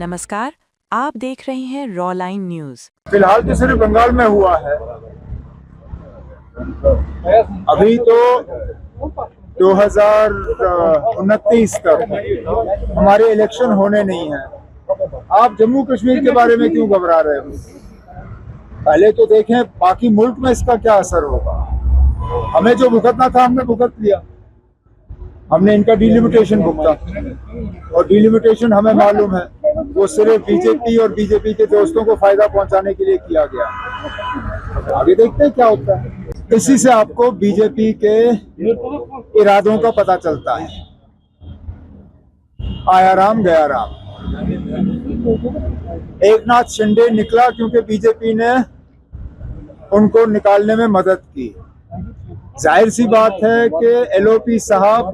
नमस्कार, आप देख रहे हैं रॉ लाइन न्यूज। फिलहाल तो सिर्फ बंगाल में हुआ है। अभी तो 2029 तक हमारे इलेक्शन होने नहीं है। आप जम्मू कश्मीर के बारे में क्यों घबरा रहे हो? पहले तो देखें बाकी मुल्क में इसका क्या असर होगा। हमें जो भुगतना था हमने भुगत लिया, हमने इनका डिलिमिटेशन भुगता और डिलिमिटेशन हमें मालूम है वो सिर्फ बीजेपी और बीजेपी के दोस्तों को फायदा पहुंचाने के लिए किया गया। आगे देखते हैं क्या होता है। इसी से आपको बीजेपी के इरादों का पता चलता है। आया राम गया राम। एक नाथ शिंदे निकला क्योंकि बीजेपी ने उनको निकालने में मदद की। जाहिर सी बात है कि एलओपी साहब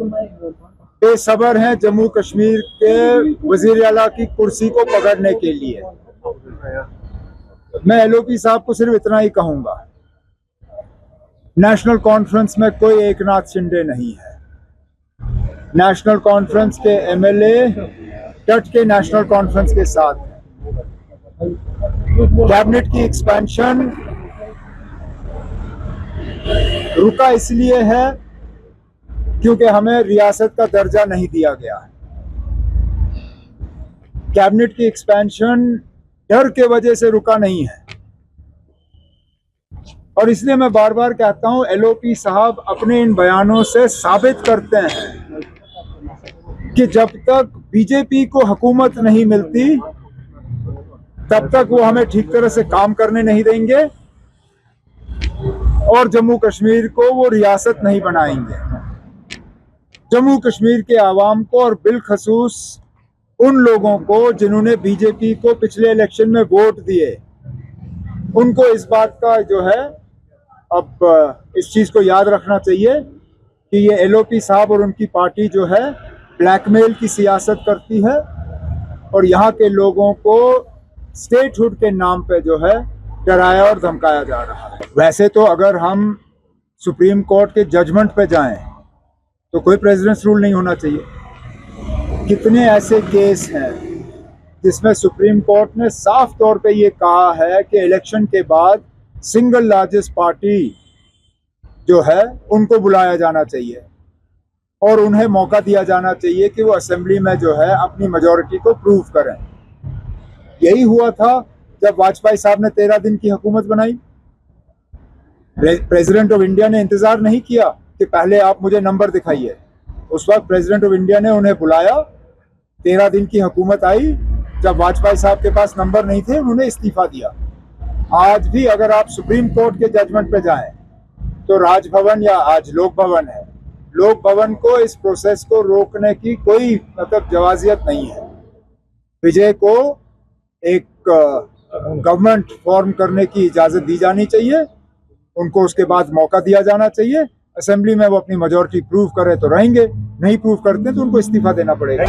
बेसब्र हैं जम्मू कश्मीर के वजीर आला की कुर्सी को पकड़ने के लिए। मैं एलओपी साहब को सिर्फ इतना ही कहूंगा, नेशनल कॉन्फ्रेंस में कोई एक नाथ शिंदे नहीं है। नेशनल कॉन्फ्रेंस के एमएलए डट के नेशनल कॉन्फ्रेंस के साथ कैबिनेट की एक्सपेंशन रुका इसलिए है क्योंकि हमें रियासत का दर्जा नहीं दिया गया है। कैबिनेट की एक्सपेंशन डर के वजह से रुका नहीं है और इसलिए मैं बार बार कहता हूं एलओपी साहब अपने इन बयानों से साबित करते हैं कि जब तक बीजेपी को हुकूमत नहीं मिलती तब तक वो हमें ठीक तरह से काम करने नहीं देंगे और जम्मू कश्मीर को वो रियासत नहीं बनाएंगे। जम्मू कश्मीर के आवाम को और बिलखसूस उन लोगों को जिन्होंने बीजेपी को पिछले इलेक्शन में वोट दिए, उनको इस बात का जो है अब इस चीज़ को याद रखना चाहिए कि ये एलओपी साहब और उनकी पार्टी जो है ब्लैकमेल की सियासत करती है और यहाँ के लोगों को स्टेटहुड के नाम पे जो है डराया और धमकाया जा रहा है। वैसे तो अगर हम सुप्रीम कोर्ट के जजमेंट पे जाएं तो कोई प्रेसिडेंट्स रूल नहीं होना चाहिए। कितने ऐसे केस हैं जिसमें सुप्रीम कोर्ट ने साफ तौर पे ये कहा है कि इलेक्शन के बाद सिंगल लार्जेस्ट पार्टी जो है उनको बुलाया जाना चाहिए और उन्हें मौका दिया जाना चाहिए कि वो असेंबली में जो है अपनी मेजॉरिटी को प्रूव करें। यही हुआ था जब वाजपेयी साहब ने 13 दिन की हुकूमत बनाई। प्रेसिडेंट ऑफ इंडिया ने इंतजार नहीं किया कि पहले आप मुझे नंबर दिखाइए। उस वक्त प्रेसिडेंट ऑफ इंडिया ने उन्हें बुलाया, 13 दिन की हुकूमत आई। जब वाजपेयी साहब के पास नंबर नहीं थे उन्होंने इस्तीफा दिया। आज भी अगर आप सुप्रीम कोर्ट के जजमेंट पे जाएं तो राजभवन या आज लोक भवन है, लोक भवन को इस प्रोसेस को रोकने की कोई मतलब जवाजियत नहीं है। विजय को एक गवर्नमेंट फॉर्म करने की इजाजत दी जानी चाहिए, उनको उसके बाद मौका दिया जाना चाहिए। असेंबली में वो अपनी मेजॉरिटी प्रूव करे तो रहेंगे, नहीं प्रूव करते तो उनको इस्तीफा देना पड़ेगा।